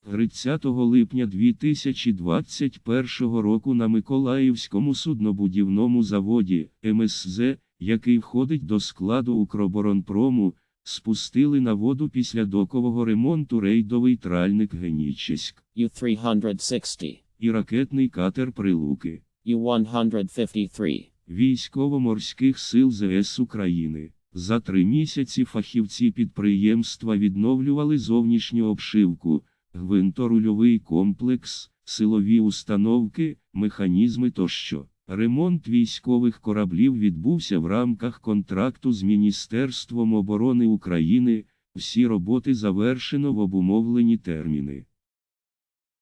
30 липня 2021 року на Миколаївському суднобудівному заводі МСЗ, який входить до складу Укроборонпрому, спустили на воду після докового ремонту рейдовий тральник «Генічеськ» U-360, і ракетний катер «Прилуки» U-153. Військово-морських сил ЗС України. За 3 місяці фахівці підприємства відновлювали зовнішню обшивку, гвинторульовий комплекс, силові установки, механізми тощо. Ремонт військових кораблів відбувся в рамках контракту з Міністерством оборони України. Всі роботи завершено в обумовлені терміни.